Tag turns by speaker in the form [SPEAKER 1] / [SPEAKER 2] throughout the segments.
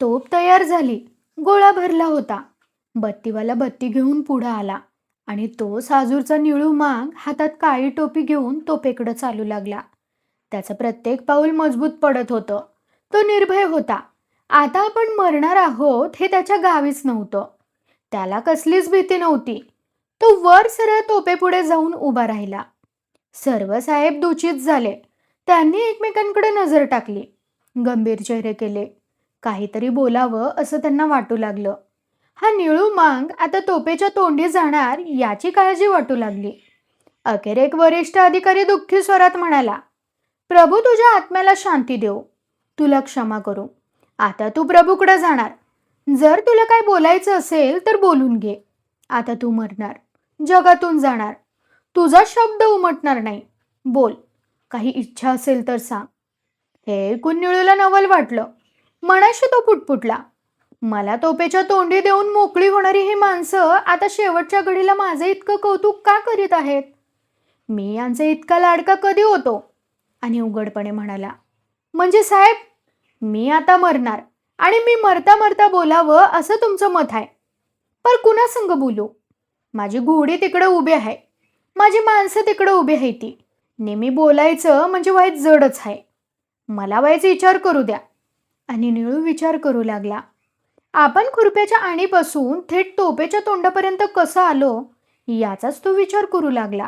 [SPEAKER 1] तोफ तयार झाली. गोळा भरला होता. बत्तीवाला बत्ती घेऊन पुढे आला आणि तो साजूरचा निळू मांग हातात काळी टोपी घेऊन तोफेकडे चालू लागला. त्याचं प्रत्येक पाऊल मजबूत पडत होतं. तो निर्भय होता. आता आपण मरणार आहोत हे त्याच्या गावीच नव्हतं. त्याला कसलीच भीती नव्हती. तो वर सरळ तोपेपुढे जाऊन उभा राहिला. सर्व साहेब दुचित झाले. त्यांनी एकमेकांकडे नजर टाकली. गंभीर चेहरे केले. काहीतरी बोलावं असं त्यांना वाटू लागलं. हा निळू मांग आता तोपेच्या तोंडी जाणार याची काळजी वाटू लागली. अखेर एक वरिष्ठ अधिकारी दुःखी स्वरात म्हणाला, प्रभू तुझ्या आत्म्याला शांती देव. तुला क्षमा करू. आता तू प्रभूकडे जाणार. जर तुला काय बोलायचं असेल तर बोलून घे. आता तू मरणार, जगातून जाणार. तुझा शब्द उमटणार नाही. बोल, काही इच्छा असेल तर सांग. हे ऐकून निळूला नवल वाटलं. मनाशी तो पुटपुटला, मला तोपेच्या तोंडी देऊन मोकळी होणारी ही माणसं आता शेवटच्या घडीला माझे इतकं कौतुक का करीत आहेत? मी यांचा इतका लाडका कधी होतो? आणि उघडपणे म्हणाला, म्हणजे साहेब, मी आता मरणार आणि मी मरता मरता बोलावं असं तुमचं मत आहे. पर कुणा संग बोलू? माझी घोडी तिकडे उभी आहे. माझी माणसं तिकडे उभी आहे. ती नेहमी बोलायचं म्हणजे वाईट जडच आहे. मला वाईच विचार करू द्या. आणि निळू विचार करू लागला. आपण खुरप्याच्या आणीपासून थेट तोपेच्या तोंडापर्यंत कसं आलो याचाच तो विचार करू लागला.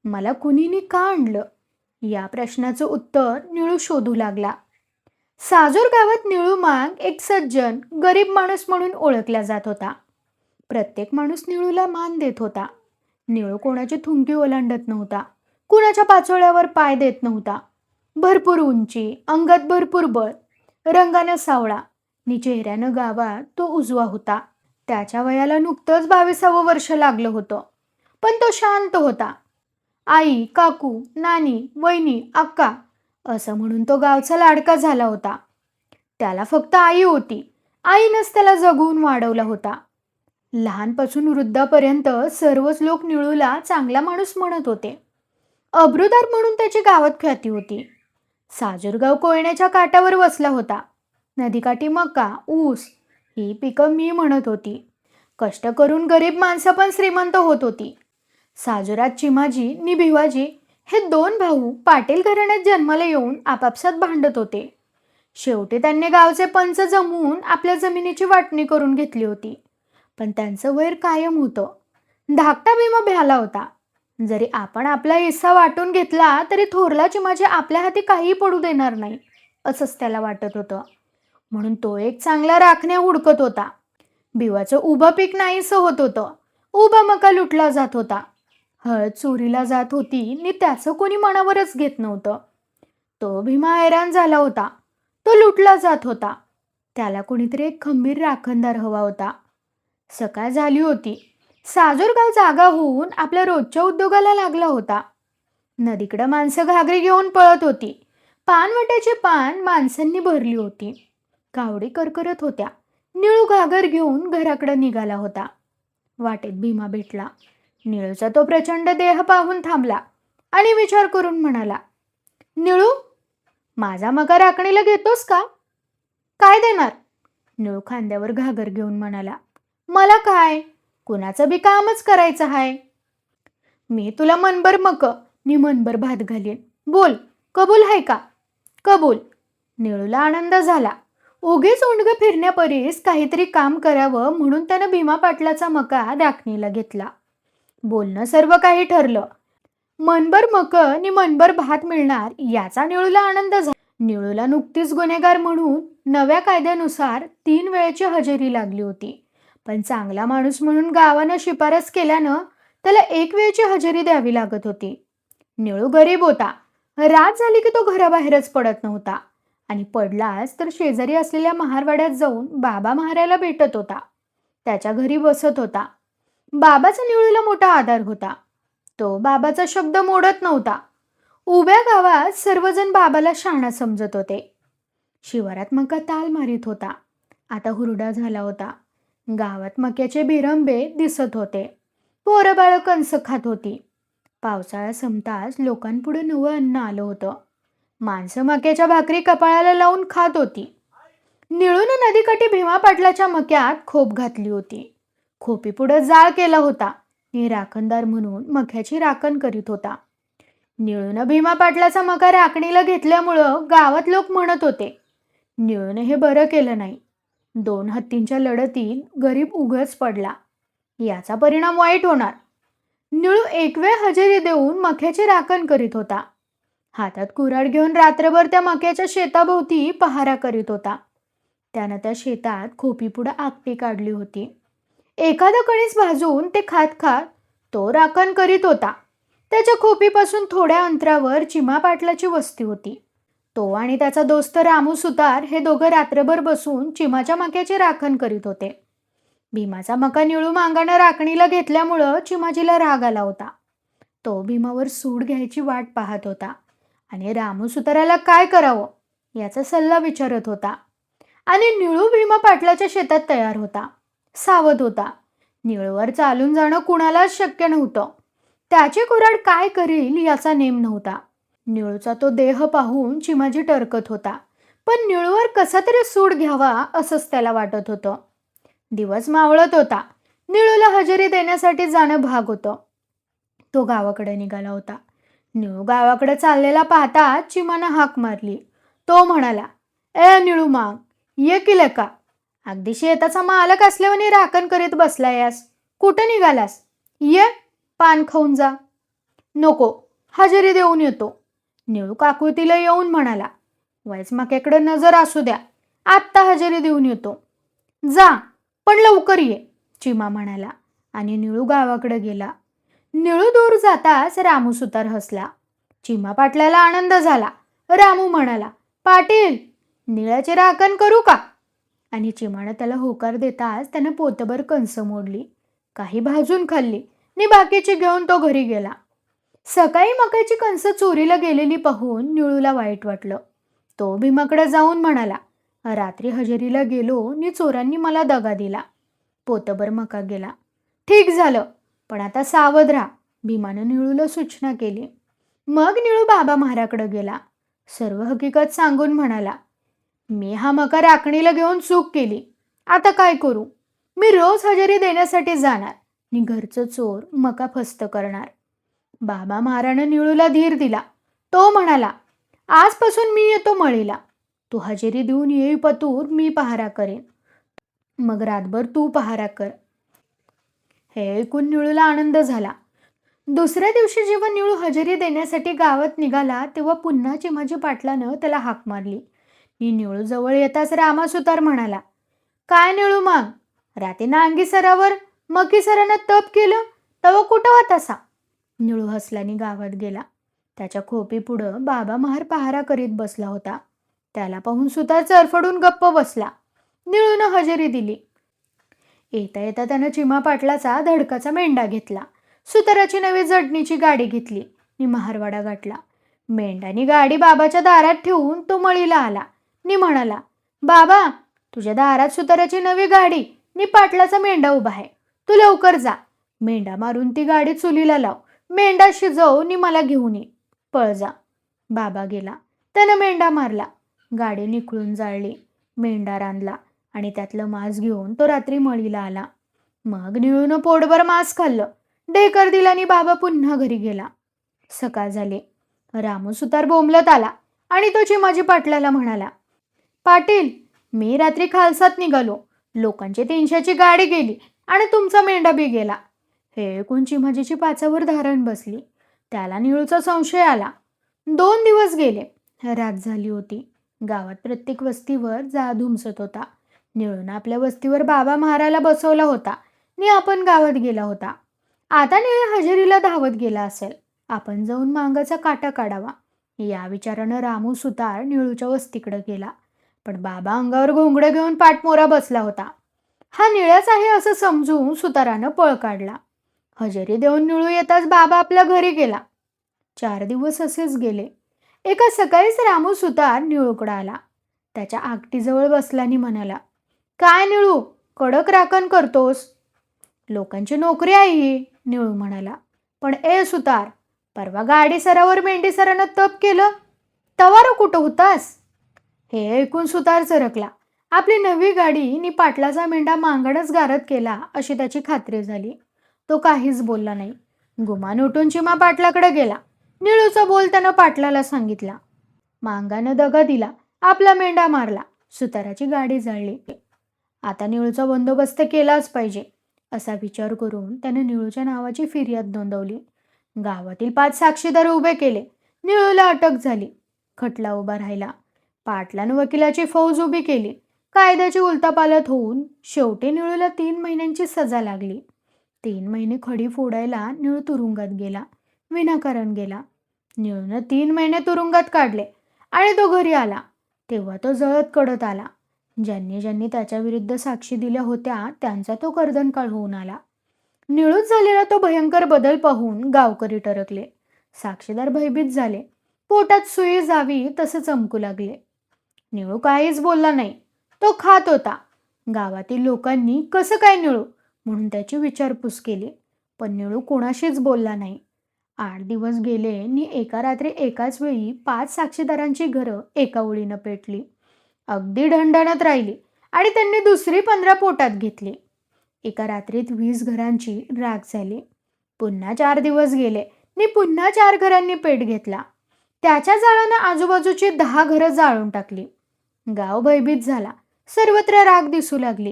[SPEAKER 1] मला कुणीनी का आणलं या प्रश्नाचं उत्तर निळू शोधू लागला. साजूर गावात निळू मांग एक सज्जन गरीब माणूस म्हणून ओळखला जात होता. प्रत्येक माणूस निळूला मान देत होता. निळू कोणाची थुंकी ओलांडत नव्हता. कुणाच्या पाचोळ्यावर पाय देत नव्हता. भरपूर उंची, अंगात भरपूर बळ, रंगानं सावळा नि चेहऱ्यानं गावात तो उजवा होता. त्याच्या वयाला नुकतंच 22वं वर्ष लागलं होतं. पण तो शांत होता. आई, काकू, नानी, वहिनी, अक्का असं म्हणून तो गावचा लाडका झाला होता. त्याला फक्त आई होती. आईनंच त्याला जगवून वाढवला होता. लहानपासून वृद्धापर्यंत सर्वच लोक निळूला चांगला माणूस म्हणत होते. अब्रुदार म्हणून त्याची गावात ख्याती होती. साजूरगाव कोयण्याच्या काठावर वसला होता. नदीकाठी मका, ऊस ही पिकं मी म्हणत होती. कष्ट करून गरीब माणसं पण श्रीमंत होत होती. साजुरात चिमाजी नि भिवाजी हे दोन भाऊ पाटील घराण्यात जन्माला येऊन आपापसात भांडत होते. शेवटी त्यांनी गावचे पंच जमवून आपल्या जमिनीची वाटणी करून घेतली होती. पण त्यांचं वैर कायम होतं. धाकटा भीमा भ्याला होता. जरी आपण आपला हिस्सा वाटून घेतला तरी थोरला चिमाजी आपल्या हाती काही पडू देणार नाही असंच त्याला वाटत होतं. म्हणून तो एक चांगला राखण्या हुडकत होता. भिवाचं उभं पीक नाहीसं होत होतं. उभा मका लुटला जात होता. हळद चोरीला जात होती नि त्याचं कोणी मनावरच घेत नव्हतं. तो भीमा हैराण झाला होता. तो लुटला जात होता. त्याला कोणीतरी एक खंबीर राखणदार हवा होता. सकाळ झाली होती. साजूरगाव जागा होऊन आपल्या रोजच्या उद्योगाला लागला होता. नदीकडे माणसं घागरी घेऊन पळत होती. पानवट्याची पान माणसांनी भरली होती. कावडी करकरत होत्या. निळू घागर घेऊन घराकडे निघाला होता. वाटेत भीमा भेटला. निळूचा तो प्रचंड देह पाहून थांबला आणि विचार करून म्हणाला, निळू, माझा मका राखणीला घेतोस का? काय देणार? निळू खांद्यावर घागर घेऊन म्हणाला, मला काय, कुणाचं बी कामच करायचं आहे. मी तुला मनभर मक नि मनभर भात घालीन. बोल, कबूल आहे का? कबूल. निळूला आनंद झाला. उगीच उंडगं फिरण्यापरीस काहीतरी काम करावं म्हणून त्यानं भीमा पाटलाचा मका राखणीला घेतला. बोलणं सर्व काही ठरलं. मनभर मक नि मनभर भात मिळणार याचा निळूला आनंद झाला. निळूला नुकतीच गुन्हेगार म्हणून नव्या कायद्यानुसार 3 वेळेची हजेरी लागली होती. पण चांगला माणूस म्हणून गावानं शिफारस केल्यानं त्याला 1 वेळची हजेरी द्यावी लागत होती. निळू गरीब होता. रात झाली की तो घराबाहेरच पडत नव्हता आणि पडलाच तर शेजारी असलेल्या महारवाड्यात जाऊन बाबा महारायला भेटत होता. त्याच्या घरी बसत होता. बाबाचा निळूला मोठा आधार होता. तो बाबाचा शब्द मोडत नव्हता. उभ्या गावात सर्वजण बाबाला शहाणा समजत होते. शिवारात मका ताल मारित होता. आता हुरडा झाला होता. गावात मक्याचे भिरंबे दिसत होते. पोरं बाळं कणसं खात होती. पावसाळा संपताच लोकांपुढे नवं अन्न आलं होतं. माणसं मक्याच्या भाकरी कपाळाला लावून खात होती. निळून नदीकाठी भीमा पाटलाच्या मक्यात खोप घातली होती. खोपीपुढं जाळ केला होता आणि राखणदार म्हणून मक्याची राखण करीत होता. निळून भीमा पाटलाचा मका राखणीला घेतल्यामुळं गावात लोक म्हणत होते, निळूने हे बरं केलं नाही. 2 हत्तींच्या लढतीत गरीब उगाच पडला. याचा परिणाम वाईट होणार. निळू एक वेळ हजेरी देऊन मक्याची राखण करीत होता. हातात कुऱ्हाड घेऊन रात्रभर त्या मक्याच्या शेताभोवती पहारा करीत होता. त्यानं त्या शेतात खोपीपुढं आपटी काढली होती. एखादं कणीस भाजून ते खात खात तो राखण करीत होता. त्याच्या खोपीपासून थोड्या अंतरावर चिमा पाटलाची वस्ती होती. तो आणि त्याचा दोस्त रामू सुतार हे दोघं रात्रभर बसून चिमाच्या मक्याची राखण करीत होते. भीमाचा मका निळू मांगानं राखणीला घेतल्यामुळं चिमाजीला राग आला होता. तो भीमावर सूड घ्यायची वाट पाहत होता आणि रामू सुताराला काय करावं याचा सल्ला विचारत होता. आणि निळू भीमा पाटलाच्या शेतात तयार होता. सावध होता. निळूवर चालून जाणं कुणालाच शक्य नव्हतं. त्याची कुऱ्हाड काय करील याचा नेम नव्हता. निळूचा तो देह पाहून चिमाजी टरकत होता, पण निळूवर कसा तरी सूड घ्यावा असंच त्याला वाटत होतं. दिवस मावळत होता. निळूला हजेरी देण्यासाठी जाणं भाग होतं. तो गावाकडे निघाला होता. निळू गावाकडे चाललेला पाहता चिमानं हाक मारली. तो म्हणाला, ए निळू माग, ये की का? अगदी शेताचा मालक असल्याने राखण करीत बसलायस. कुठं निघालास? ये, पान खाऊन जा. नको, हजेरी देऊन येतो. निळू काकुतीला येऊन म्हणाला, वाईच मक्याकडे नजर असू द्या, आत्ता हजेरी देऊन येतो. जा, पण लवकर ये, चिमा म्हणाला आणि निळू गावाकडे गेला. निळू दूर जाताच रामू सुतार हसला. चिमा पाटलाला आनंद झाला. रामू म्हणाला, पाटील, निळ्याची राखण करू का? आणि चिमानं त्याला होकार देताच त्यानं पोतभर कणस मोडली, काही भाजून खाल्ली आणि बाकीची घेऊन तो घरी गेला. सकाळी मक्याची कणस चोरीला गेलेली पाहून निळूला वाईट वाटलं. तो भीमाकडे जाऊन म्हणाला, रात्री हजेरीला गेलो आणि चोरांनी मला दगा दिला. पोतभर मका गेला. ठीक झालं, पण आता सावध राहा, भीमानं निळूला सूचना केली. मग निळू बाबा महाराकडे गेला. सर्व हकीकत सांगून म्हणाला, मी हा मका राखणीला घेऊन चूक केली. आता काय करू? मी रोज हजेरी देण्यासाठी जाणार आणि घरचं चोर मका फस्त करणार. बाबा महारानं निळूला धीर दिला. तो म्हणाला, आजपासून मी येतो मळीला. तू हजेरी देऊन येई पतूर मी पहारा करेन. मग रातभर तू पहारा कर. हे ऐकून निळूला आनंद झाला. दुसऱ्या दिवशी जेव्हा निळू हजेरी देण्यासाठी गावात निघाला तेव्हा पुन्हा चिमाजी पाटलानं त्याला हाक मारली. निळू जवळ येताच रामा सुतार म्हणाला, काय निळू मग, रात्री नांगी सरावर मकी सरानं तप केलं तव कुठं होतासा? निळू हसल्याने गावात गेला. त्याच्या खोपी पुढं बाबा महार पहारा करीत बसला होता. त्याला पाहून सुतार चरफडून गप्प बसला. निळूनं हजेरी दिली. येता येता त्यानं चिमा पाटलाचा धडकाचा मेंढा घेतला. सुताराची नवी जडणीची गाडी घेतली आणि महारवाडा गाठला. मेंढानी गाडी बाबाच्या दारात ठेवून तो मळीला आला नि म्हणाला, बाबा, तुझ्या दारात सुताराची नवी गाडी नि पाटलाचा मेंढा उभा आहे. तू लवकर जा. मेंढा मारून ती गाडी चुलीला लाव. मेंढा शिजव नि मला घेऊन ये. पळ जा. बाबा गेला. त्यानं मेंढा मारला. गाडी निखळून जाळली. मेंढा रांधला आणि त्यातलं मांस घेऊन तो रात्री मळीला आला. मग निळूनं पोटभर मांस खाल्लं. ढेकर दिला आणि बाबा पुन्हा घरी गेला. सकाळ झाली. रामू सुतार बोंबलत आला आणि तो चिमाजी पाटलाला म्हणाला, पाटील, मी रात्री खालसात निघालो. लोकांची 300ची गाडी गेली आणि तुमचा मेंढा बी गेला. हे ऐकून चिमाजीची पाचावर धारण बसली. त्याला निळूचा संशय आला. 2 दिवस गेले. रात झाली होती. गावात प्रत्येक वस्तीवर जा धुमसत होता. निळूनं आपल्या वस्तीवर बाबा महाराला बसवला होता आणि आपण गावात गेला होता. आता निळू हजेरीला धावत गेला असेल. आपण जाऊन मांगाचा काटा काढावा. या विचारानं रामू सुतार निळूच्या वस्तीकडे गेला. पण बाबा अंगावर घोंगडं घेऊन पाठमोरा बसला होता. हा निळ्याच आहे असं समजून सुतारानं पळ काढला. हजेरी देऊन निळू येताच बाबा आपल्या घरी गेला. 4 दिवस असेच गेले. एका सकाळीच रामू सुतार निळूकडे आला. त्याच्या आगटीजवळ बसला आणि म्हणाला, काय निळू, कडक राखण करतोस? लोकांची नोकरी आहे ही, निळू म्हणाला. पण ए सुतार, परवा गाडी सरावर मेंढी सरानं तप केलं, तवार कुठं होतास? हे ऐकून सुतार चरकला आपली नवी गाडी नी पाटलाचा मेंढा मांगडच गारद केला अशी त्याची खात्री झाली. तो काहीच बोलला नाही. गुमान उठून चिमा पाटलाकडे गेला. निळूचा बोल त्यानं पाटलाला सांगितला. मांगानं दगा दिला. आपला मेंढा मारला. सुताराची गाडी जळली. आता निळूचा बंदोबस्त केलाच पाहिजे असा विचार करून त्याने निळूच्या नावाची फिर्याद नोंदवली. गावातील 5 साक्षीदार उभे केले. निळूला अटक झाली. खटला उभा राहिला. पाटलानं वकिलाची फौज उभी केली. कायद्याची उलथापालथ होऊन शेवटी निळूला 3 महिन्यांची सजा लागली. 3 महिने खडी फोडायला निळू तुरुंगात गेला. विनाकारण गेला. निळूनं 3 महिने तुरुंगात काढले आणि तो घरी आला. तेव्हा तो जळत कडत आला. ज्यांनी ज्यांनी त्याच्या विरुद्ध साक्षी दिल्या होत्या त्यांचा तो कर्दनकाळ होऊन आला. निळूच झालेला तो भयंकर बदल पाहून गावकरी टरकले. साक्षीदार भयभीत झाले. पोटात सुई जावी तसे चमकू लागले. निळू काहीच बोलला नाही. तो खात होता. गावातील लोकांनी कसं काय निळू म्हणून त्याची विचारपूस केली. पण निळू कोणाशीच बोलला नाही. 8 दिवस गेले नि एका रात्री एकाच वेळी 5 साक्षीदारांची घरं एका ओळीनं पेटली. अगदी ढणढणत राहिली आणि त्यांनी दुसरी 15 पोटात घेतली. एका रात्रीत 20 घरांची राख झाली. पुन्हा 4 दिवस गेले नि पुन्हा 4 घरांनी पेट घेतला. त्याच्या जाळानं आजूबाजूची 10 घरं जाळून टाकली. गाव भयभीत झाला. सर्वत्र राख दिसू लागली.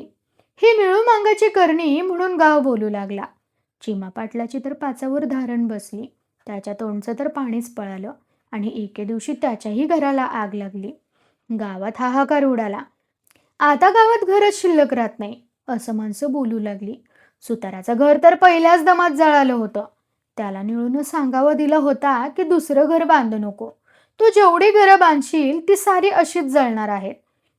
[SPEAKER 1] ही निळू मांगाची करणी म्हणून गाव बोलू लागला. चिमा पाटलाची तर पाचावर धारण बसली. त्याच्या तोंडचं तर पाणीच पळालं आणि एके दिवशी त्याच्याही घराला आग लागली. गावात हाहाकार उडाला. आता गावात घरच शिल्लक राहत नाही असं माणसं बोलू लागली. सुताराचं घर तर पहिल्याच दमात जळालं होतं. त्याला निळून सांगावं दिला होता की दुसरं घर बांधू नको. तू जेवढी घरं बांधशील ती सारी अशीच जळणार आहेत.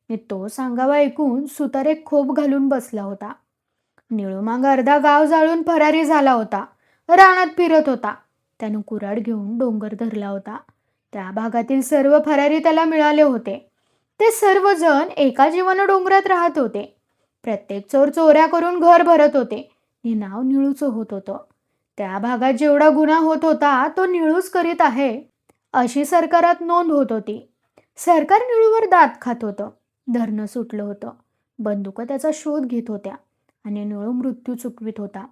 [SPEAKER 1] आणि तो सांगावा ऐकून सुतार एक खोप घालून बसला होता. निळू मांग अर्धा गाव जाळून फरारी झाला होता. रानात फिरत होता. त्यानं कुऱ्हाड घेऊन डोंगर धरला होता. त्या भागातील सर्व फरारी त्याला मिळाले होते. ते सर्वजण एका जीवानं डोंगरात राहत होते. प्रत्येक चोर चोऱ्या करून घर भरत होते. हे नाव निळूचं होत होतं. त्या भागात जेवढा गुन्हा होत होता तो निळूच करीत आहे अशी सरकारात नोंद होत होती. सरकार निळूवर दात खात होतं. धरणं सुटलं होतं. बंदुका त्याचा शोध घेत होत्या आणि निळू मृत्यू चुकवित होता.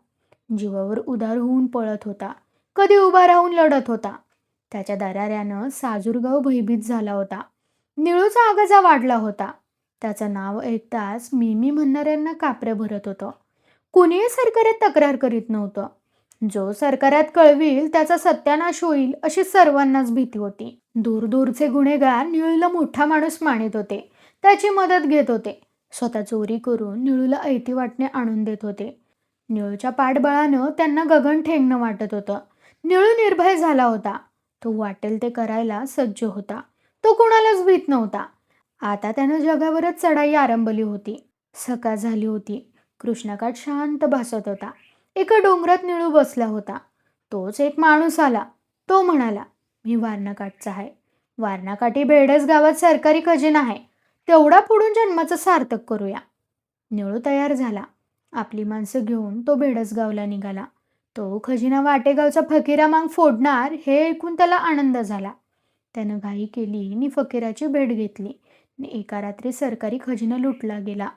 [SPEAKER 1] जीवावर उदार होऊन पळत होता. कधी उभा राहून लढत होता. त्याच्या दराऱ्यानं साजूरगाव भयभीत झाला होता. निळूचा आगाजा वाढला होता. त्याचं नाव ऐकताच मी म्हणणाऱ्यांना कापरं भरत होतं. कुणीही सरकारात तक्रार करीत नव्हतं. जो सरकारात कळविल त्याचा सत्यानाश होईल अशी सर्वांनाच भीती होती. दूरदूरचे गुन्हेगार निळूला मोठा माणूस मानित होते. त्याची मदत घेत होते. स्वतः चोरी करून निळूला ऐती वाटणे आणून देत होते. निळूच्या पाठबळानं त्यांना गगन ठेंगणं वाटत होतं. निळू निर्भय झाला होता. तो वाटेल ते करायला सज्ज होता. तो कुणालाच भीत नव्हता. आता त्यानं जगावरच चढाई आरंभली होती. सकाळ झाली होती. कृष्णाकाठ शांत भासत होता. एका डोंगरात निळू बसला होता. तोच एक माणूस आला. तो म्हणाला, मी वारणाकाठचा आहे. वारणाकाठी बेडस गावात सरकारी खजिना आहे. तेवढा फोडून जन्माचं सार्थक करूया. निळू तयार झाला. आपली माणसं घेऊन तो बेडसगावला निघाला. तो खजिना वाटेगावचा फकीरा मांग फोडणार हे ऐकून त्याला आनंद झाला. त्यानं घाई केली नि फकीराची भेट घेतली. एका रात्री सरकारी खजिना लुटला गेला.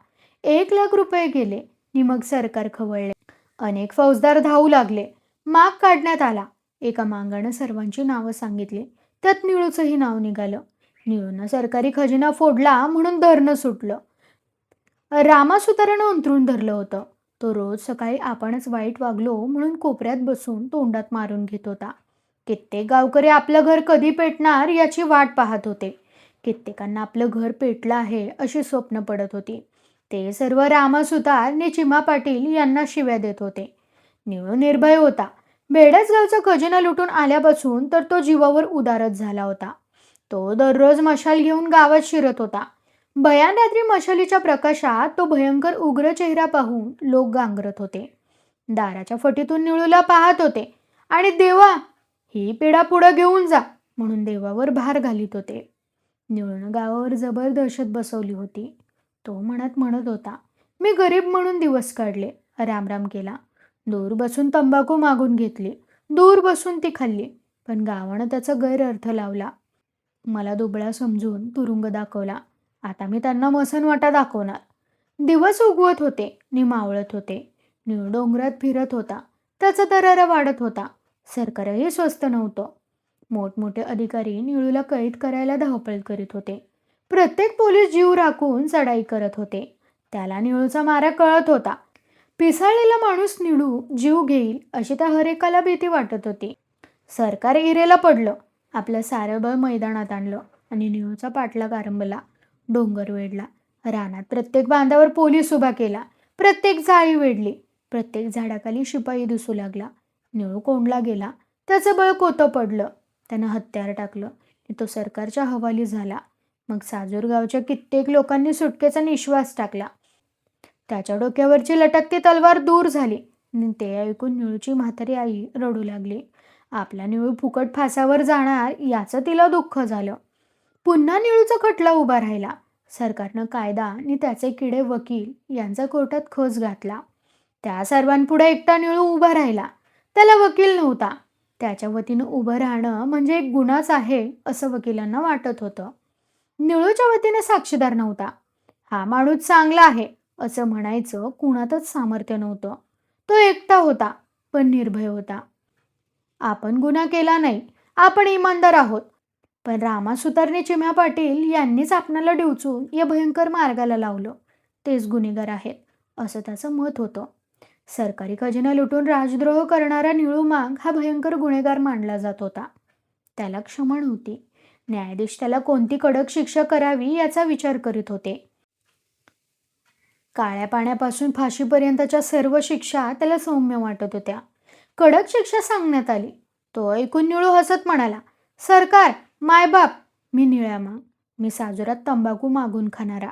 [SPEAKER 1] 1,00,000 रुपये गेले नि मग सरकार खवळले. अनेक फौजदार धावू लागले. माग काढण्यात आला. एका मांगानं सर्वांची नावं सांगितली. त्यात निळूचंही नाव निघालं. निळूनं सरकारी खजिना फोडला म्हणून धरणं सुटलं. रामासुतारानं अंथरूण धरलं होतं. तो रोज सकाळी आपणच वाईट वागलो म्हणून कोपऱ्यात बसून तोंडात मारून घेत होता. कित्येक गावकरी आपलं घर कधी पेटणार याची वाट पाहत होते. कित्येकांना आपलं घर पेटलं आहे अशी स्वप्न पडत होती. ते सर्व रामासुतार नि चिमा पाटील यांना शिव्या देत होते. निळू निर्भय होता. बेडसगावचा खजिना लुटून आल्यापासून तर तो जीवावर उदारच झाला होता. तो दररोज मशाल घेऊन गावात शिरत होता. भयान रात्री मशालीच्या प्रकाशात तो भयंकर उग्र चेहरा पाहून लोक गांगरत होते. दाराच्या फटीतून निळूला पाहत होते आणि देवा ही पिढा पुढं घेऊन जा म्हणून देवावर भार घालीत होते. निळूनं गावावर जबर दहशत बसवली होती. तो मनात म्हणत होता, मी गरीब म्हणून दिवस काढले. रामराम केला. दूर बसून तंबाखू मागून घेतली. दूर बसून ती खाल्ली. पण गावानं त्याचा गैरअर्थ लावला. मला दुबळा समजून तुरुंग दाखवला आता मी त्यांना मसनवाटा दाखवणार. दिवस उगवत होते नि मावळत होते. निळ डोंगरात फिरत होता. त्याचा दरारा वाढत होता. सरकारही स्वस्त नव्हतं. मोठमोठे अधिकारी निळूला कैद करायला धावपळ करीत होते. प्रत्येक पोलीस जीव राखून चढाई करत होते. त्याला निळूचा मारा कळत होता. पिसाळलेला माणूस निळू जीव घेईल अशी त्या हरेकाला भीती वाटत होती. सरकार इरेला पडलं. आपलं सारं बळ मैदानात आणलं आणि निळूचा पाठलाग आरंभला. डोंगर वेढला. रानात प्रत्येक बांधावर पोलीस उभा केला. प्रत्येक जाळी वेढली. प्रत्येक झाडाखाली शिपाई दिसू लागला. निळू कोंडला गेला. त्याचं बळ कोतं पडलं. त्यानं हत्यार टाकलं आणि तो सरकारच्या हवाली झाला. मग साजूर गावच्या कित्येक लोकांनी सुटकेचा निश्वास टाकला. त्याच्या डोक्यावरची लटकती तलवार दूर झाली आणि ते ऐकून निळूची म्हातारी आई रडू लागली. आपला निळू फुकट फासावर जाणार याचं तिला दुःख झालं. पुन्हा निळूचा खटला उभा राहिला. सरकारनं कायदा आणि त्याचे किडे वकील यांचा कोर्टात खच घातला. त्या सर्वांपुढे एकटा निळू उभा राहिला. त्याला वकील नव्हता. त्याच्या वतीनं उभं राहणं म्हणजे एक गुन्हाच आहे असं वकिलांना वाटत होतं. निळूच्या वतीनं साक्षीदार नव्हता. हा माणूस चांगला आहे असं म्हणायचं कुणातच सामर्थ्य नव्हतं. तो एकटा होता, पण निर्भय होता. आपण गुन्हा केला नाही, आपण इमानदार आहोत. पण रामा सुतारने चिम्या पाटील यांनीच आपणाला डिवचून या भयंकर मार्गाला लावलं. तेच गुन्हेगार आहेत असं त्याचं मत होतं. सरकारी खजिना लुटून राजद्रोह करणारा निळू मांग हा भयंकर गुन्हेगार मानला जात होता. त्याला क्षमा नव्हती. न्यायाधीश त्याला कोणती कडक शिक्षा करावी याचा विचार करीत होते. काळ्या पाण्यापासून फाशीपर्यंतच्या सर्व शिक्षा त्याला सौम्य वाटत होत्या. कडक शिक्षा सांगण्यात आली. तो ऐकून निळू हसत म्हणाला, सरकार, मायबाप, मी निळ्या मांग, मी साजुरात तंबाखू मागून खाणारा.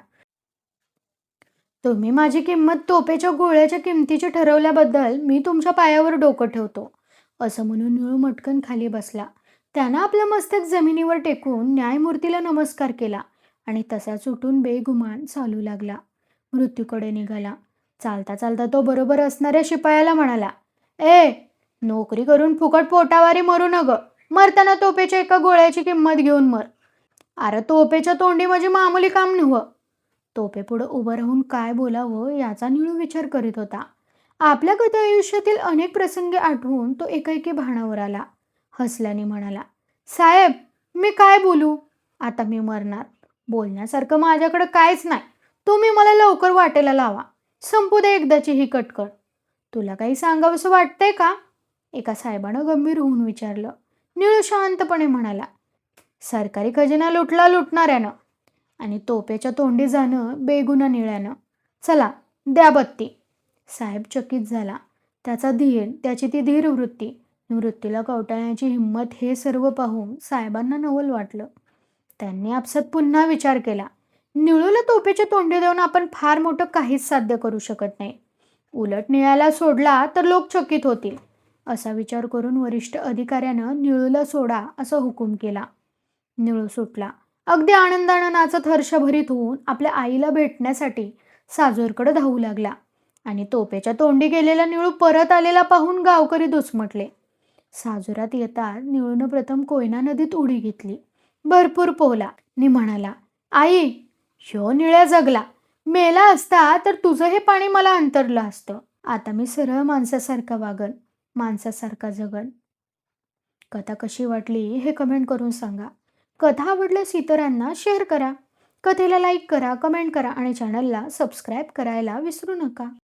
[SPEAKER 1] तुम्ही माझी किंमत तोफेच्या गोळ्याच्या किमतीची ठरवल्याबद्दल मी तुमच्या पायावर डोकं ठेवतो. असं म्हणून निळू मटकन खाली बसला. त्यानं आपलं मस्तक जमिनीवर टेकून न्यायमूर्तीला नमस्कार केला आणि तसाच उठून बेगुमान चालू लागला. मृत्यूकडे निघाला. चालता चालता तो बरोबर असणाऱ्या शिपायाला म्हणाला, ए, नोकरी करून फुकट पोटावारी मरू नग. मरताना तोफेच्या एका गोळ्याची किंमत घेऊन मर. अरे तोफेच्या तोंडी माझी मामूली काम नव्हं. तोफे पुढं उभं राहून काय बोलावं याचा निळू विचार करीत होता. आपल्या गत आयुष्यातील अनेक प्रसंगी आठवून तो एकाएकी भानावर आला. हसल्याने म्हणाला, साहेब, मी काय बोलू? आता मी मरणार. बोलण्यासारखं माझ्याकडे काहीच नाही. तुम्ही मला लवकर वाटेला लावा. संपू दे एकदाची ही कटकट. तुला काही सांगावंसं वाटतंय का? एका साहेबानं गंभीर होऊन विचारलं. निळू शांतपणे म्हणाला, सरकारी खजिना लुटला लुटणाऱ्यानं आणि तोफेच्या तोंडी जाणं बेगुना निळ्यानं. चला, द्या बत्ती. साहेब चकित झाला. त्याची ती धीर वृत्ती, मृत्यूला कवटाळण्याची हिंमत हे सर्व पाहून साहेबांना नवल वाटलं. त्यांनी आपसात पुन्हा विचार केला. निळूला तोफेच्या तोंडी देऊन आपण फार मोठं काहीच साध्य करू शकत नाही. उलट निळ्याला सोडला तर लोक चकित होतील. असा विचार करून वरिष्ठ अधिकाऱ्यानं निळूला सोडा असा हुकूम केला. निळू सुटला. अगदी आनंदानं नाचत हर्षभरीत होऊन आपल्या आईला भेटण्यासाठी साजूरकडे धावू लागला आणि तोफेच्या तोंडी गेलेला निळू परत आलेला पाहून गावकरी दुचमटले. साजुरात येताच निळूनं प्रथम कोयना नदीत उडी घेतली. भरपूर पोहला नि म्हणाला, आई, ह्यो निळ्या जगला. मेला असता तर तुझं हे पाणी मला अंतरलं असतं. आता मी सरळ माणसासारखा वागन, माणसासारखा जगन. कथा कशी वाटली हे कमेंट करून सांगा. कथा आवडल्यास इतरांना शेअर करा. कथेला लाईक करा, कमेंट करा आणि चॅनलला सबस्क्राईब करायला विसरू नका.